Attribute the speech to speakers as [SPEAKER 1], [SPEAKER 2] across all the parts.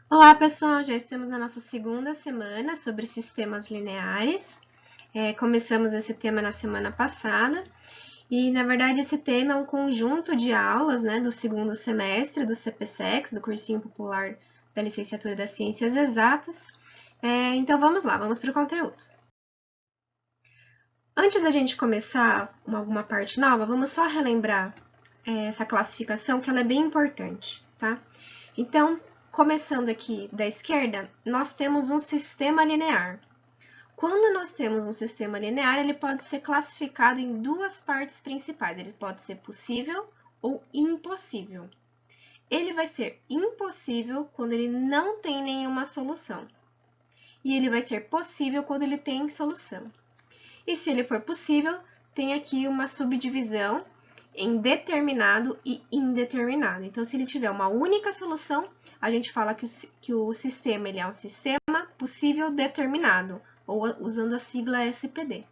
[SPEAKER 1] Olá, pessoal! Já estamos na nossa segunda semana sobre sistemas lineares. Começamos esse tema na semana passada e, na verdade, esse tema é um conjunto de aulas, né, do segundo semestre do CPSEX, do Cursinho Popular da Licenciatura das Ciências Exatas. Então, vamos lá, vamos para o conteúdo. Antes da gente começar alguma parte nova, vamos só relembrar essa classificação, que ela é bem importante, tá? Então, começando aqui da esquerda, nós temos um sistema linear. Quando nós temos um sistema linear, ele pode ser classificado em duas partes principais. Ele pode ser possível ou impossível. Ele vai ser impossível quando ele não tem nenhuma solução. E ele vai ser possível quando ele tem solução. E se ele for possível, tem aqui uma subdivisão em determinado e indeterminado. Então, se ele tiver uma única solução, a gente fala que o sistema ele é um sistema possível determinado, ou usando a sigla SPD.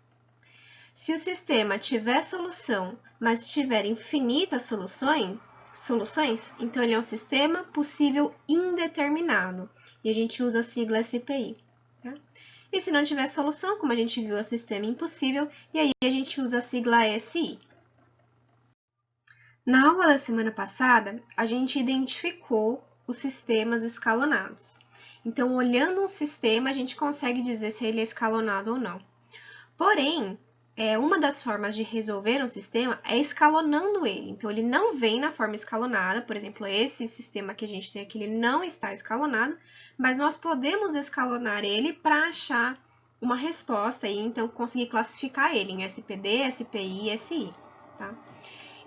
[SPEAKER 1] Se o sistema tiver solução, mas tiver infinitas soluções, então ele é um sistema possível indeterminado, e a gente usa a sigla SPI. Tá? E se não tiver solução, como a gente viu, é um sistema impossível, e aí a gente usa a sigla SI. Na aula da semana passada, a gente identificou os sistemas escalonados. Então, olhando um sistema, a gente consegue dizer se ele é escalonado ou não. Porém, uma das formas de resolver um sistema é escalonando ele. Então, ele não vem na forma escalonada, por exemplo, esse sistema que a gente tem aqui, ele não está escalonado, mas nós podemos escalonar ele para achar uma resposta e então conseguir classificar ele em SPD, SPI e SI, tá?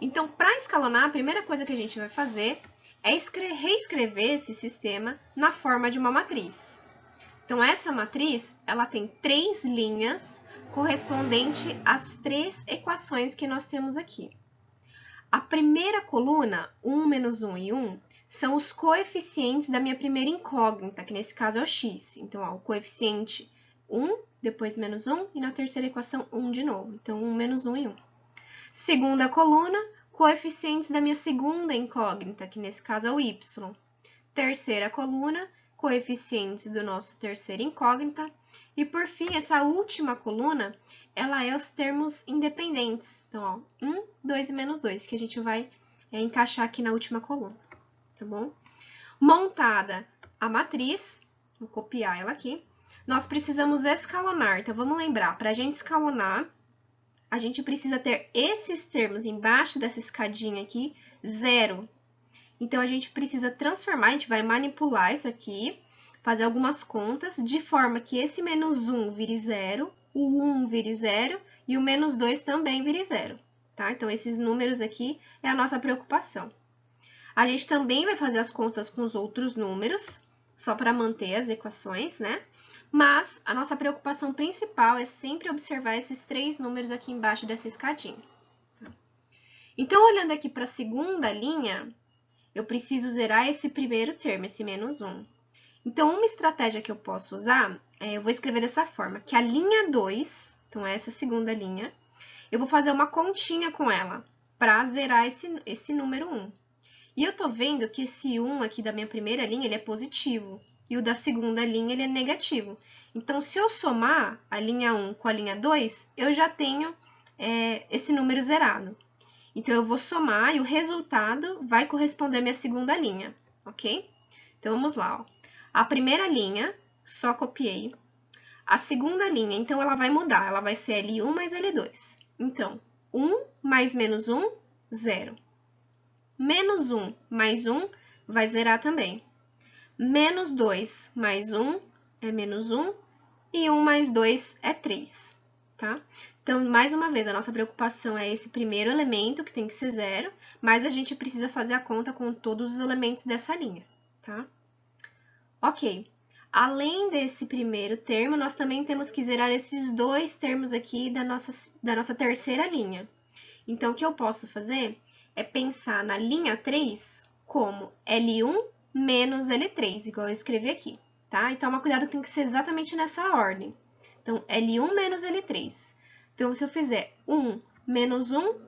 [SPEAKER 1] Então, para escalonar, a primeira coisa que a gente vai fazer é reescrever esse sistema na forma de uma matriz. Então, essa matriz, ela tem 3 linhas correspondente às 3 equações que nós temos aqui. A primeira coluna, 1, menos 1 e 1, são os coeficientes da minha primeira incógnita, que nesse caso é o x. Então, ó, o coeficiente 1, depois menos 1, e na terceira equação 1 de novo. Então, 1, menos 1 e 1. Segunda coluna, coeficientes da minha segunda incógnita, que nesse caso é o y. Terceira coluna, coeficientes do nosso terceira incógnita. E, por fim, essa última coluna, ela é os termos independentes. Então, ó, 1, 2 e menos 2, que a gente vai encaixar aqui na última coluna, tá bom? Montada a matriz, vou copiar ela aqui, nós precisamos escalonar. Então, vamos lembrar, para a gente escalonar, a gente precisa ter esses termos embaixo dessa escadinha aqui, 0. Então, a gente precisa transformar, a gente vai manipular isso aqui, fazer algumas contas, de forma que esse menos 1 vire 0, o 1 vire 0 e o menos 2 também vire 0. Tá? Então, esses números aqui é a nossa preocupação. A gente também vai fazer as contas com os outros números, só para manter as equações, né? Mas a nossa preocupação principal é sempre observar esses 3 números aqui embaixo dessa escadinha. Então, olhando aqui para a segunda linha, eu preciso zerar esse primeiro termo, esse menos 1. Então, uma estratégia que eu posso usar, eu vou escrever dessa forma, que a linha 2, então essa segunda linha, eu vou fazer uma continha com ela, para zerar esse número 1. E eu tô vendo que esse 1 aqui da minha primeira linha, ele é positivo, e o da segunda linha, ele é negativo. Então, se eu somar a linha 1 com a linha 2, eu já tenho esse número zerado. Então, eu vou somar e o resultado vai corresponder à minha segunda linha, ok? Então, vamos lá, ó. A primeira linha, só copiei. A segunda linha, então, ela vai mudar, ela vai ser L1 mais L2. Então, 1 mais menos 1, 0. Menos 1 mais 1 vai zerar também. Menos 2 mais 1 é menos 1 e 1 mais 2 é 3, tá? Então, mais uma vez, a nossa preocupação é esse primeiro elemento, que tem que ser 0, mas a gente precisa fazer a conta com todos os elementos dessa linha, tá? Ok. Além desse primeiro termo, nós também temos que zerar esses 2 termos aqui da nossa terceira linha. Então, o que eu posso fazer é pensar na linha 3 como L1 menos L3, igual eu escrevi aqui, tá? Então, toma cuidado, tem que ser exatamente nessa ordem. Então, L1 menos L3. Então, se eu fizer 1 menos 1,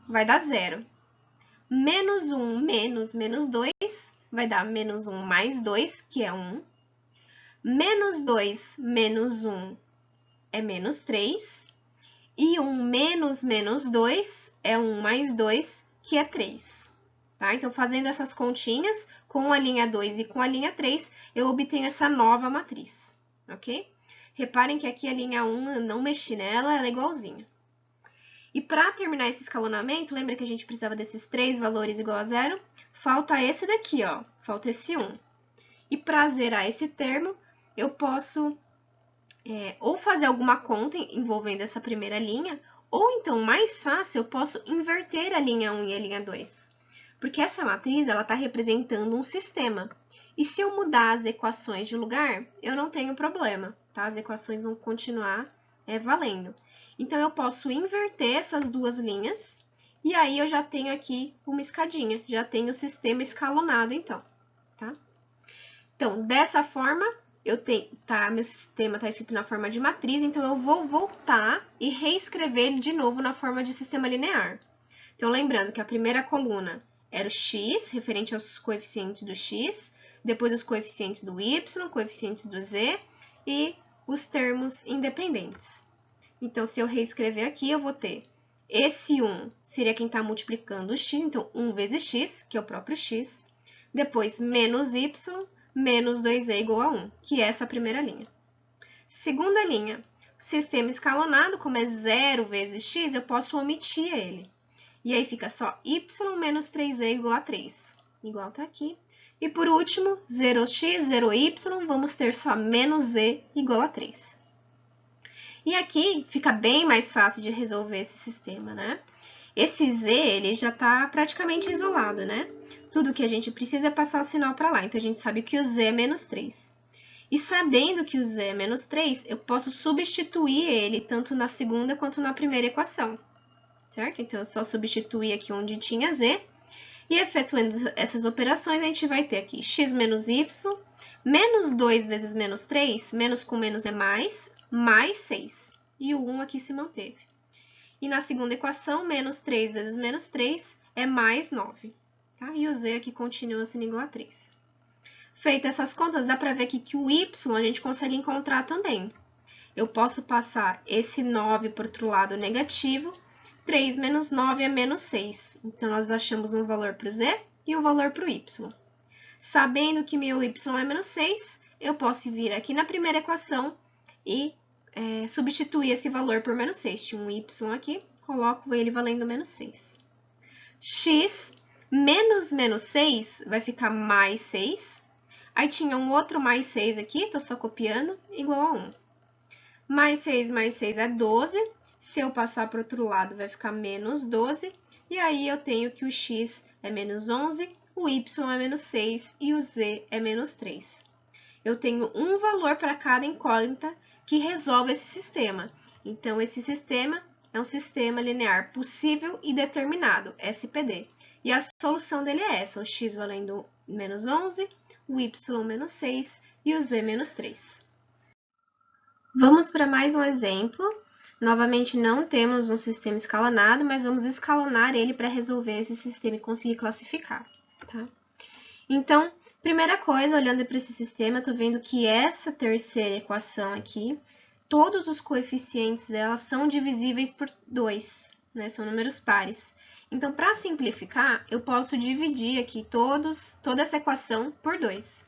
[SPEAKER 1] vai dar 0. Menos 1 menos 2 vai dar menos 1 mais 2, que é 1. Menos 2 menos 1 é menos 3. E 1 menos menos 2 é 1 mais 2, que é 3. Tá? Então, fazendo essas continhas, com a linha 2 e com a linha 3, eu obtenho essa nova matriz, ok? Reparem que aqui a linha 1, eu não mexi nela, ela é igualzinha. E para terminar esse escalonamento, lembra que a gente precisava desses 3 valores igual a 0? Falta esse daqui, ó, falta esse 1. E para zerar esse termo, eu posso ou fazer alguma conta envolvendo essa primeira linha, ou então, mais fácil, eu posso inverter a linha 1 e a linha 2. Porque essa matriz está representando um sistema. E se eu mudar as equações de lugar, eu não tenho problema, tá? As equações vão continuar valendo. Então, eu posso inverter essas duas linhas, e aí eu já tenho aqui uma escadinha, já tenho o sistema escalonado, então, tá? Então, dessa forma, meu sistema está escrito na forma de matriz, então eu vou voltar e reescrever ele de novo na forma de sistema linear. Então, lembrando que a primeira coluna era o x, referente aos coeficientes do x, depois os coeficientes do y, coeficientes do z e os termos independentes. Então, se eu reescrever aqui, eu vou ter esse 1 seria quem está multiplicando o x, então 1 vezes x, que é o próprio x, depois menos y, menos 2e igual a 1, que é essa primeira linha. Segunda linha, o sistema escalonado, como é 0 vezes x, eu posso omitir ele. E aí fica só y menos 3e igual a 3, igual tá aqui. E por último, 0x, 0y, vamos ter só menos z igual a 3. E aqui fica bem mais fácil de resolver esse sistema, né? Esse z, ele já está praticamente isolado, né? Tudo que a gente precisa é passar o sinal para lá. Então, a gente sabe que o z é menos 3. E sabendo que o z é menos 3, eu posso substituir ele tanto na segunda quanto na primeira equação, certo? Então, eu só substituir aqui onde tinha z. E efetuando essas operações, a gente vai ter aqui x menos y, menos 2 vezes menos 3, menos com menos é mais 6. E o 1 aqui se manteve. E na segunda equação, menos 3 vezes menos 3 é mais 9. Tá? E o z aqui continua sendo igual a 3. Feitas essas contas, dá para ver aqui que o y a gente consegue encontrar também. Eu posso passar esse 9 para o outro lado negativo. 3 menos 9 é menos 6. Então, nós achamos um valor para o z e um valor para o y. Sabendo que meu y é menos 6, eu posso vir aqui na primeira equação e substituir esse valor por menos 6. Tinha um y aqui, coloco ele valendo menos 6. X menos menos 6 vai ficar mais 6. Aí tinha um outro mais 6 aqui, estou só copiando, igual a 1. Mais 6 é 12. Se eu passar para o outro lado, vai ficar menos 12. E aí eu tenho que o x é menos 11, o y é menos 6 e o z é menos 3. Eu tenho um valor para cada incógnita que resolve esse sistema. Então, esse sistema é um sistema linear possível e determinado, SPD. E a solução dele é essa, o x valendo menos 11, o y menos 6 e o z menos 3. Vamos para mais um exemplo. Novamente, não temos um sistema escalonado, mas vamos escalonar ele para resolver esse sistema e conseguir classificar. Tá? Então, primeira coisa, olhando para esse sistema, eu estou vendo que essa terceira equação aqui, todos os coeficientes dela são divisíveis por 2, né? São números pares. Então, para simplificar, eu posso dividir aqui toda essa equação por 2.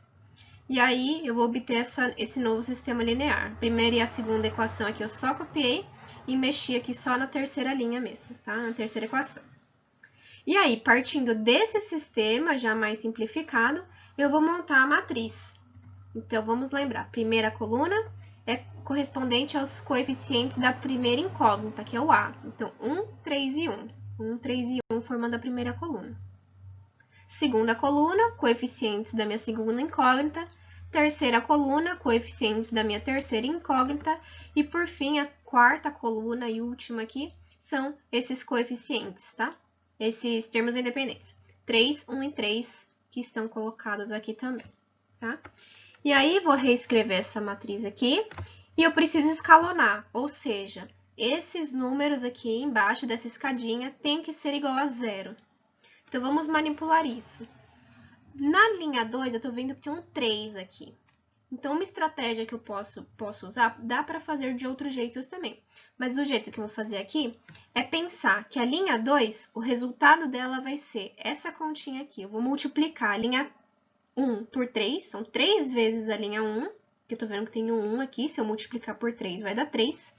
[SPEAKER 1] E aí, eu vou obter esse novo sistema linear. A primeira e a segunda equação aqui eu só copiei e mexi aqui só na terceira linha mesmo, tá? Na terceira equação. E aí, partindo desse sistema já mais simplificado, eu vou montar a matriz. Então, vamos lembrar, a primeira coluna é correspondente aos coeficientes da primeira incógnita, que é o A. Então, 1, 3 e 1. 1, 3 e 1 formando a primeira coluna. Segunda coluna, coeficientes da minha segunda incógnita. Terceira coluna, coeficientes da minha terceira incógnita. E, por fim, a quarta coluna e última aqui são esses coeficientes, tá? Esses termos independentes. 3, 1 e 3, que estão colocados aqui também, tá? E aí, vou reescrever essa matriz aqui. E eu preciso escalonar, ou seja, esses números aqui embaixo dessa escadinha tem que ser igual a 0. Então, vamos manipular isso. Na linha 2, eu tô vendo que tem um 3 aqui. Então, uma estratégia que eu posso usar, dá para fazer de outros jeitos também. Mas o jeito que eu vou fazer aqui é pensar que a linha 2, o resultado dela vai ser essa continha aqui. Eu vou multiplicar a linha 1 por 3, são 3 vezes a linha 1, que eu tô vendo que tem um 1 aqui, se eu multiplicar por 3 vai dar 3,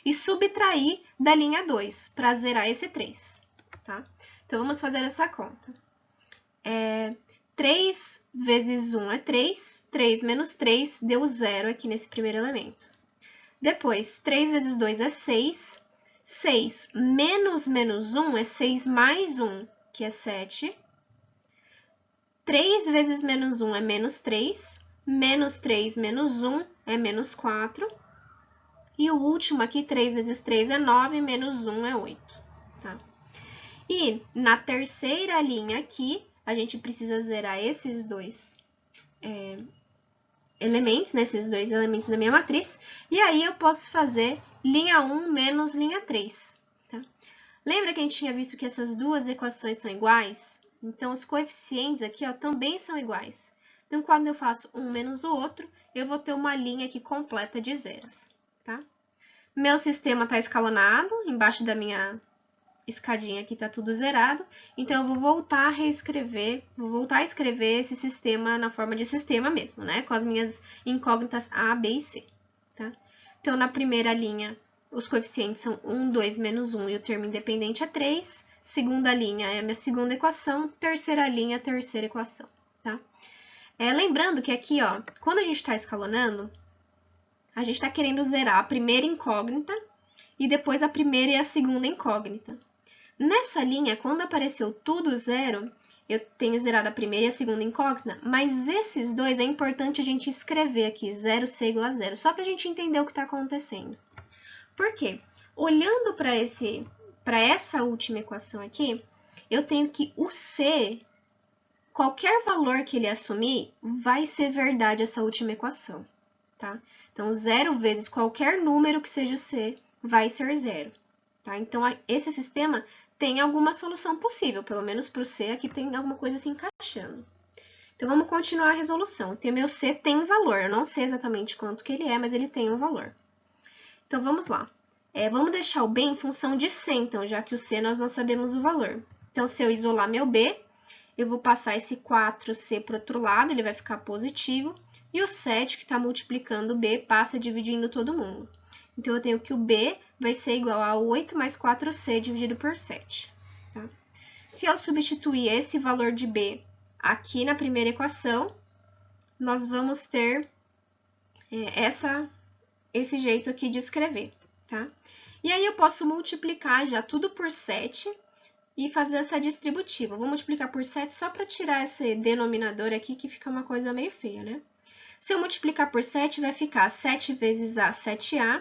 [SPEAKER 1] e subtrair da linha 2 para zerar esse 3, tá? Então, vamos fazer essa conta. 3 vezes 1 é 3, 3 menos 3 deu 0 aqui nesse primeiro elemento. Depois, 3 vezes 2 é 6, 6 menos 1 é 6 mais 1, que é 7. 3 vezes menos 1 é menos 3 menos 1 é menos 4. E o último aqui, 3 vezes 3 é 9, menos 1 é 8. Tá? E na terceira linha aqui, a gente precisa zerar esses dois elementos, né, esses dois elementos da minha matriz, e aí eu posso fazer linha 1 menos linha 3. Tá? Lembra que a gente tinha visto que essas duas equações são iguais? Então, os coeficientes aqui ó, também são iguais. Então, quando eu faço um menos o outro, eu vou ter uma linha aqui completa de zeros. Tá? Meu sistema está escalonado, embaixo da minha escadinha aqui está tudo zerado, então eu vou voltar a reescrever, vou voltar a escrever esse sistema na forma de sistema mesmo, né? Com as minhas incógnitas A, B e C, tá? Então, na primeira linha, os coeficientes são 1, 2, menos 1 e o termo independente é 3. Segunda linha é a minha segunda equação, terceira linha, a terceira equação, tá? Lembrando que aqui, ó, quando a gente está escalonando, a gente está querendo zerar a primeira incógnita e depois a primeira e a segunda incógnita. Nessa linha, quando apareceu tudo zero, eu tenho zerado a primeira e a segunda incógnita, mas esses dois é importante a gente escrever aqui, 0C igual a 0, só para a gente entender o que está acontecendo. Por quê? Olhando para essa última equação aqui, eu tenho que o C, qualquer valor que ele assumir, vai ser verdade essa última equação, tá? Então, 0 vezes qualquer número que seja o C vai ser 0. Tá? Então, esse sistema tem alguma solução possível, pelo menos para o C aqui tem alguma coisa se encaixando. Então, vamos continuar a resolução. O meu C tem valor, eu não sei exatamente quanto que ele é, mas ele tem um valor. Então, vamos lá. Vamos deixar o B em função de C, então, já que o C nós não sabemos o valor. Então, se eu isolar meu B, eu vou passar esse 4C para o outro lado, ele vai ficar positivo, e o 7, que está multiplicando o B, passa dividindo todo mundo. Então, eu tenho que o B vai ser igual a 8 mais 4C dividido por 7. Tá? Se eu substituir esse valor de B aqui na primeira equação, nós vamos ter esse jeito aqui de escrever. Tá? E aí, eu posso multiplicar já tudo por 7 e fazer essa distributiva. Vou multiplicar por 7 só para tirar esse denominador aqui, que fica uma coisa meio feia, né? Se eu multiplicar por 7, vai ficar 7 vezes A, 7A.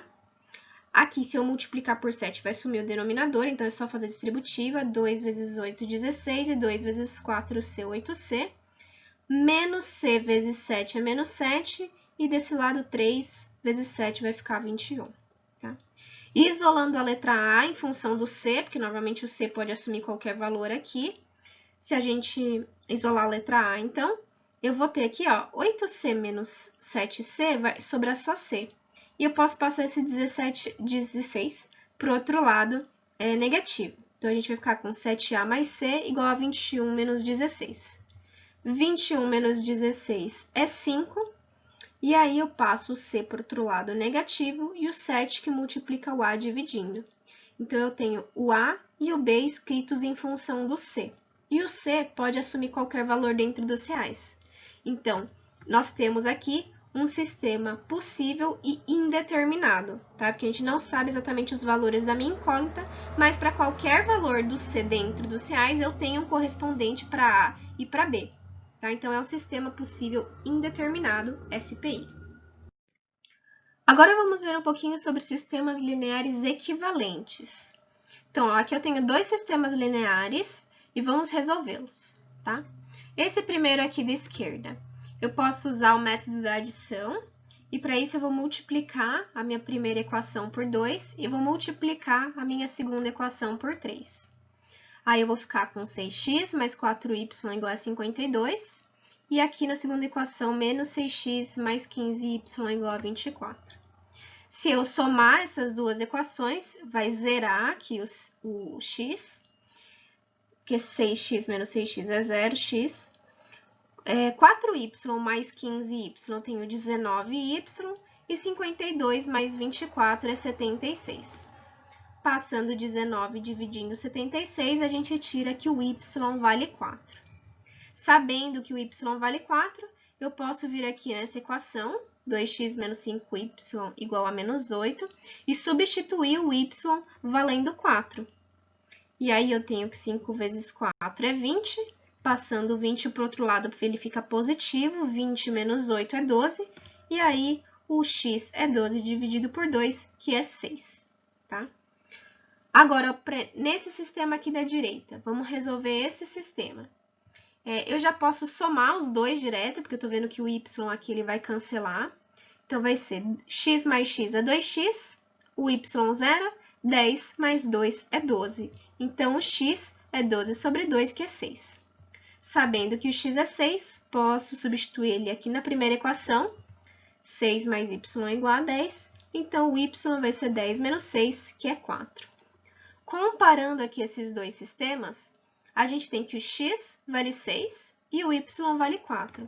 [SPEAKER 1] Aqui, se eu multiplicar por 7, vai sumir o denominador, então é só fazer distributiva, 2 vezes 8, 16, e 2 vezes 4C, 8C. Menos C vezes 7 é menos 7, e desse lado 3 vezes 7 vai ficar 21. Tá? Isolando a letra A em função do C, porque normalmente o C pode assumir qualquer valor aqui. Se a gente isolar a letra A, então, eu vou ter aqui, ó, 8C menos 7C vai sobrar só C. E eu posso passar esse 16 para o outro lado negativo. Então, a gente vai ficar com 7A mais C igual a 21 menos 16. 21 menos 16 é 5. E aí, eu passo o C para o outro lado negativo e o 7 que multiplica o A dividindo. Então, eu tenho o A e o B escritos em função do C. E o C pode assumir qualquer valor dentro dos reais. Então, nós temos aqui um sistema possível e indeterminado, tá? Porque a gente não sabe exatamente os valores da minha incógnita, mas para qualquer valor do C dentro dos reais, eu tenho um correspondente para A e para B. Tá? Então, é um sistema possível indeterminado, SPI. Agora, vamos ver um pouquinho sobre sistemas lineares equivalentes. Então, ó, aqui eu tenho dois sistemas lineares e vamos resolvê-los, tá? Esse primeiro aqui da esquerda, eu posso usar o método da adição, e para isso eu vou multiplicar a minha primeira equação por 2 e vou multiplicar a minha segunda equação por 3. Aí eu vou ficar com 6x mais 4y igual a 52, E aqui na segunda equação, menos 6x mais 15y igual a 24. Se eu somar essas duas equações, vai zerar aqui o x, porque 6x menos 6x é 0x. 4y mais 15y tem o 19y, e 52 mais 24 é 76. Passando 19 e dividindo 76, a gente tira que o y vale 4. Sabendo que o y vale 4, eu posso vir aqui nessa equação, 2x menos 5y igual a menos 8, e substituir o y valendo 4. E aí, eu tenho que 5 vezes 4 é 20, passando 20 para o outro lado, ele fica positivo, 20 menos 8 é 12, e aí o x é 12 dividido por 2, que é 6, tá? Agora, nesse sistema aqui da direita, vamos resolver esse sistema. Eu já posso somar os dois direto, porque eu estou vendo que o y aqui ele vai cancelar. Então, vai ser x mais x é 2x, o y 0, 10 mais 2 é 12. Então, o x é 12 sobre 2, que é 6. Sabendo que o x é 6, posso substituir ele aqui na primeira equação. 6 mais y é igual a 10, então o y vai ser 10 menos 6, que é 4. Comparando aqui esses dois sistemas, a gente tem que o x vale 6 e o y vale 4.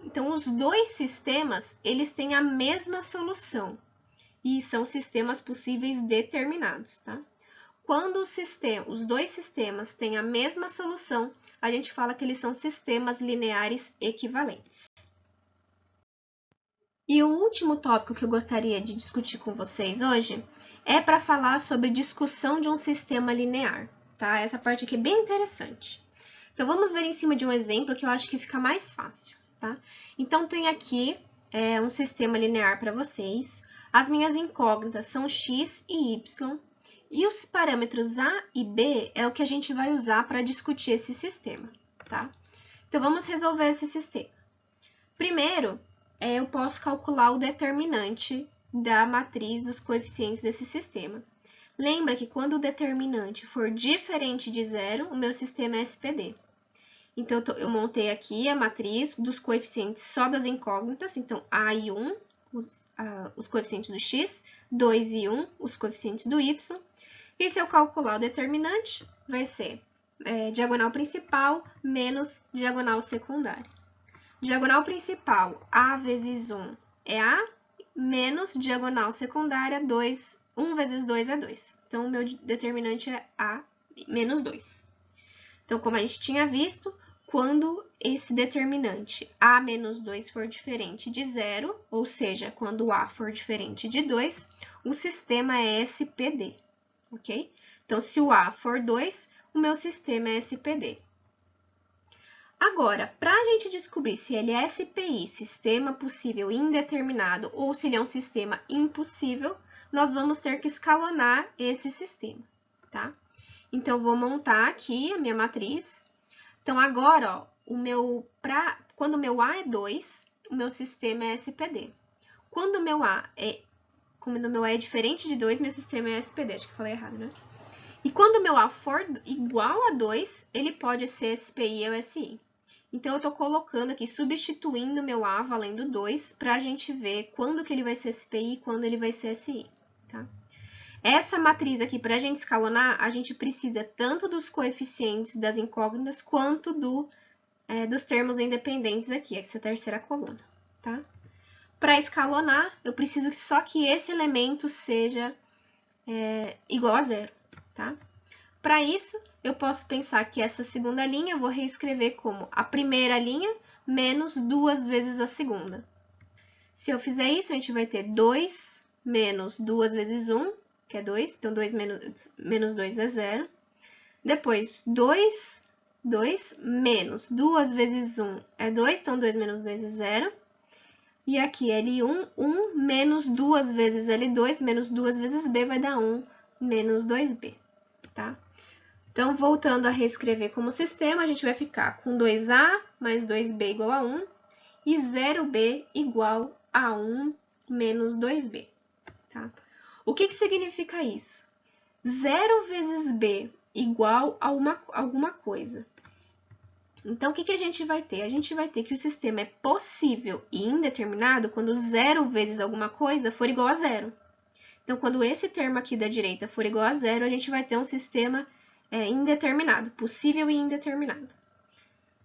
[SPEAKER 1] Então, os dois sistemas, eles têm a mesma solução, e são sistemas possíveis determinados, tá? Quando os dois sistemas têm a mesma solução, a gente fala que eles são sistemas lineares equivalentes. E o último tópico que eu gostaria de discutir com vocês hoje é para falar sobre discussão de um sistema linear, tá? Essa parte aqui é bem interessante. Então, vamos ver em cima de um exemplo que eu acho que fica mais fácil, tá? Então, tem aqui um sistema linear para vocês. As minhas incógnitas são x e y, e os parâmetros a e b é o que a gente vai usar para discutir esse sistema, tá? Então, vamos resolver esse sistema. Primeiro, eu posso calcular o determinante da matriz dos coeficientes desse sistema. Lembra que quando o determinante for diferente de zero, o meu sistema é SPD. Então, eu montei aqui a matriz dos coeficientes só das incógnitas, então A e 1, os coeficientes do x, 2 e 1, os coeficientes do y. E se eu calcular o determinante, vai ser diagonal principal menos diagonal secundária. Diagonal principal, A vezes 1 é A, menos diagonal secundária, 1 vezes 2 é 2. Então, o meu determinante é A menos 2. Então, como a gente tinha visto, quando esse determinante A menos 2 for diferente de 0, ou seja, quando A for diferente de 2, o sistema é SPD, ok? Então, se o A for 2, o meu sistema é SPD. Agora, para a gente descobrir se ele é SPI, sistema possível indeterminado, ou se ele é um sistema impossível, nós vamos ter que escalonar esse sistema, tá? Então, vou montar aqui a minha matriz. Então, agora, ó, quando o meu A é 2, o meu sistema é SPD. Quando o meu A é diferente de 2, meu sistema é SPD. Acho que eu falei errado, né? E quando o meu A for igual a 2, ele pode ser SPI ou SI. Então, eu estou colocando aqui, substituindo o meu A valendo 2, para a gente ver quando que ele vai ser SPI e quando ele vai ser SI, tá? Essa matriz aqui, para a gente escalonar, a gente precisa tanto dos coeficientes das incógnitas, quanto dos termos independentes aqui, essa terceira coluna, tá? Para escalonar, eu preciso só que esse elemento seja igual a zero, tá? Para isso, eu posso pensar que essa segunda linha eu vou reescrever como a primeira linha menos 2 vezes a segunda. Se eu fizer isso, a gente vai ter 2 menos 2 vezes 1, que é 2. Então, 2 menos 2 é 0. Depois, 2 menos 2 vezes 1 é 2. Então, 2 menos 2 é 0. E aqui, L1, 1 menos 2 vezes L2, menos 2 vezes B vai dar 1 menos 2B, tá? Então, voltando a reescrever como sistema, a gente vai ficar com 2A mais 2B igual a 1 e 0B igual a 1 menos 2B, tá? O que significa isso? 0 vezes B igual a alguma coisa. Então, o que a gente vai ter? A gente vai ter que o sistema é possível e indeterminado quando 0 vezes alguma coisa for igual a zero. Então, quando esse termo aqui da direita for igual a zero, a gente vai ter um sistema indeterminado, possível e indeterminado.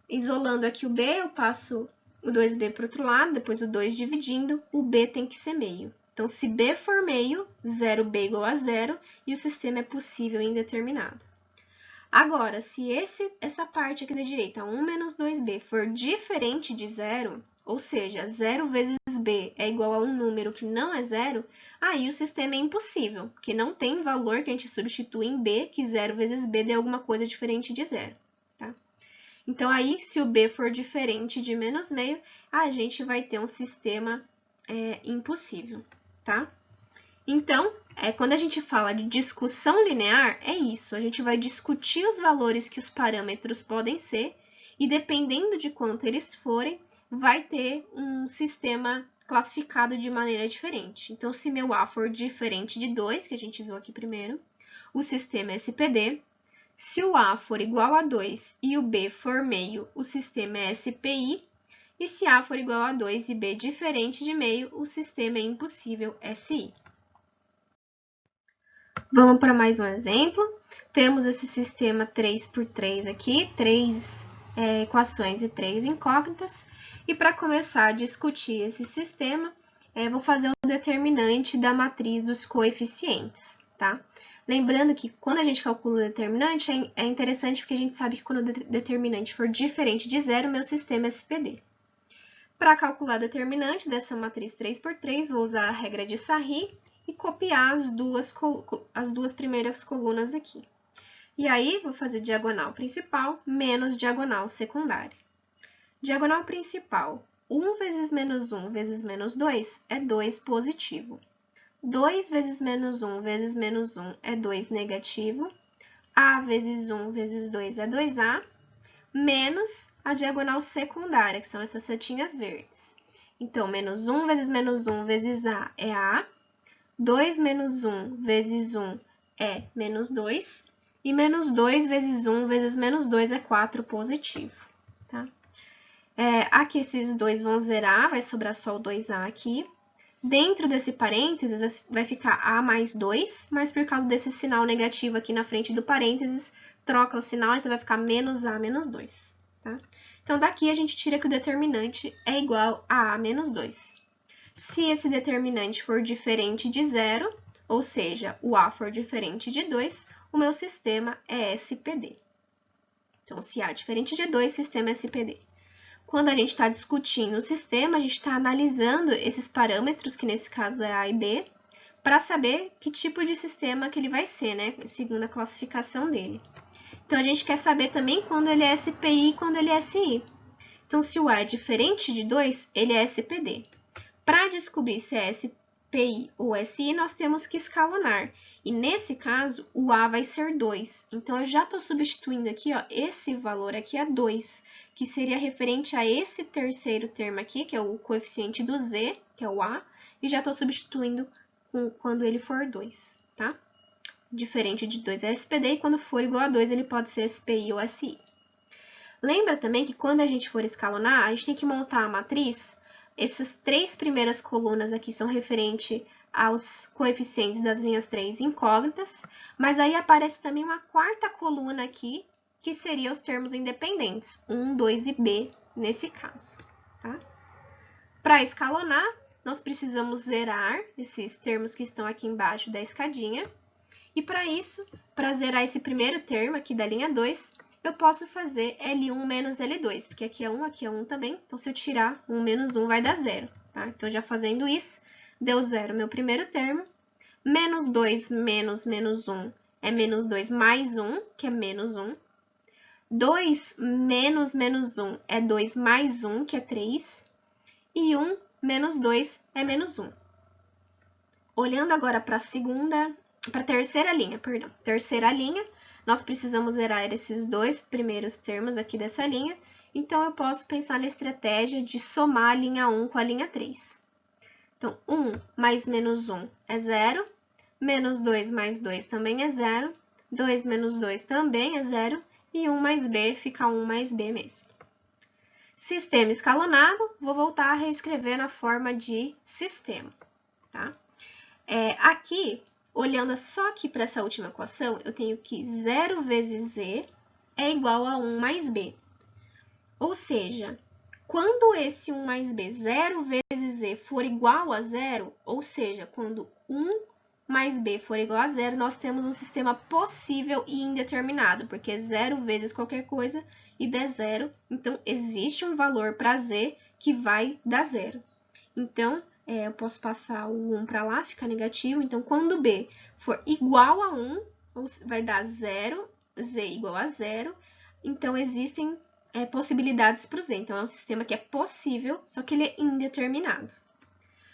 [SPEAKER 1] Isolando aqui o b, eu passo o 2b para o outro lado, depois o 2 dividindo, o b tem que ser meio. Então, se b for meio, 0b igual a zero, e o sistema é possível e indeterminado. Agora, se essa parte aqui da direita, 1 menos 2b, for diferente de zero, ou seja, 0 vezes b é igual a um número que não é zero, aí o sistema é impossível, porque não tem valor que a gente substitui em b que 0 vezes b dê alguma coisa diferente de zero. Tá? Então, aí, se o b for diferente de menos meio, a gente vai ter um sistema impossível. Tá? Então, quando a gente fala de discussão linear, é isso. A gente vai discutir os valores que os parâmetros podem ser e, dependendo de quanto eles forem, vai ter um sistema classificado de maneira diferente. Então, se meu A for diferente de 2, que a gente viu aqui primeiro, o sistema é SPD. Se o A for igual a 2 e o B for meio, o sistema é SPI. E se A for igual a 2 e B diferente de meio, o sistema é impossível, SI. Vamos para mais um exemplo. Temos esse sistema 3×3 aqui, 3 equações e 3 incógnitas. E para começar a discutir esse sistema, vou fazer o determinante da matriz dos coeficientes, tá? Lembrando que quando a gente calcula o determinante, é interessante porque a gente sabe que quando o determinante for diferente de zero, meu sistema é SPD. Para calcular o determinante dessa matriz 3×3, vou usar a regra de Sarri e copiar as duas primeiras colunas aqui. E aí, vou fazer diagonal principal menos diagonal secundária. Diagonal principal, 1 vezes menos 1 vezes menos 2 é 2 positivo. 2 vezes menos 1 vezes menos 1 é 2 negativo. A vezes 1 vezes 2 é 2A, menos a diagonal secundária, que são essas setinhas verdes. Então, menos 1 vezes menos 1 vezes A é A. 2 menos 1 vezes 1 é menos 2. E menos 2 vezes 1 vezes menos 2 é 4 positivo. Tá? Aqui esses dois vão zerar, vai sobrar só o 2A aqui. Dentro desse parênteses vai ficar A mais 2, mas por causa desse sinal negativo aqui na frente do parênteses, troca o sinal, então vai ficar menos A menos 2. Tá? Então, daqui a gente tira que o determinante é igual a A menos 2. Se esse determinante for diferente de zero, ou seja, o A for diferente de 2, o meu sistema é SPD. Então, se A é diferente de 2, sistema é SPD. Quando a gente está discutindo o sistema, a gente está analisando esses parâmetros, que nesse caso é A e B, para saber que tipo de sistema que ele vai ser, né, segundo a classificação dele. Então, a gente quer saber também quando ele é SPI e quando ele é SI. Então, se o A é diferente de 2, ele é SPD. Para descobrir se é SPI ou SI, nós temos que escalonar. E nesse caso, o A vai ser 2. Então, eu já estou substituindo aqui, ó, esse valor aqui é 2, que seria referente a esse terceiro termo aqui, que é o coeficiente do Z, que é o A, e já estou substituindo quando ele for 2, tá? Diferente de 2 é SPD, e quando for igual a 2, ele pode ser SPI ou SI. Lembra também que quando a gente for escalonar, a gente tem que montar a matriz. Essas 3 primeiras colunas aqui são referentes aos coeficientes das minhas 3 incógnitas, mas aí aparece também uma quarta coluna aqui, que seria os termos independentes, 1, 2 e B, nesse caso. Tá? Para escalonar, nós precisamos zerar esses termos que estão aqui embaixo da escadinha, e para isso, para zerar esse primeiro termo aqui da linha 2, eu posso fazer L1 menos L2, porque aqui é 1 também, então se eu tirar 1 menos 1 vai dar 0, tá? Então, já fazendo isso, deu 0 meu primeiro termo, menos 2 menos menos 1 é menos 2 mais 1, que é menos 1, 2 menos menos 1 é 2 mais 1, que é 3, e 1 menos 2 é menos 1. Olhando agora para a terceira linha, nós precisamos zerar esses dois primeiros termos aqui dessa linha, então eu posso pensar na estratégia de somar a linha 1 com a linha 3. Então, 1 mais menos 1 é 0, menos 2 mais 2 também é 0, 2 menos 2 também é 0, e 1 mais b fica 1 mais b mesmo. Sistema escalonado, vou voltar a reescrever na forma de sistema, tá? Aqui, olhando só aqui para essa última equação, eu tenho que 0 vezes z é igual a 1 mais b. Ou seja, quando esse 1 mais b, 0 vezes z, for igual a 0, ou seja, quando 1 mais b for igual a 0, nós temos um sistema possível e indeterminado, porque 0 vezes qualquer coisa e der 0, então existe um valor para z que vai dar 0. Então, eu posso passar o 1 para lá, fica negativo. Então, quando b for igual a 1, vai dar 0, z igual a 0. Então, existem possibilidades para o z. Então, é um sistema que é possível, só que ele é indeterminado.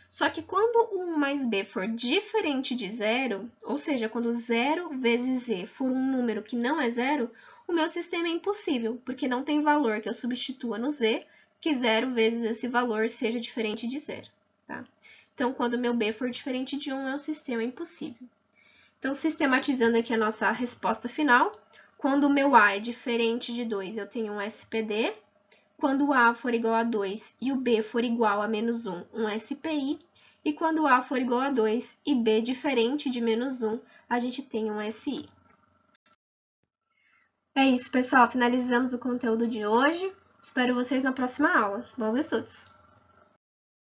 [SPEAKER 1] Só que quando 1 mais b for diferente de 0, ou seja, quando 0 vezes z for um número que não é 0, o meu sistema é impossível, porque não tem valor que eu substitua no z, que 0 vezes esse valor seja diferente de 0. Tá? Então, quando o meu b for diferente de 1, é um sistema impossível. Então, sistematizando aqui a nossa resposta final, quando o meu a é diferente de 2, eu tenho um SPD. Quando o a for igual a 2 e o b for igual a menos 1, um SPI. E quando o a for igual a 2 e b diferente de menos 1, a gente tem um SI. É isso, pessoal. Finalizamos o conteúdo de hoje. Espero vocês na próxima aula. Bons estudos!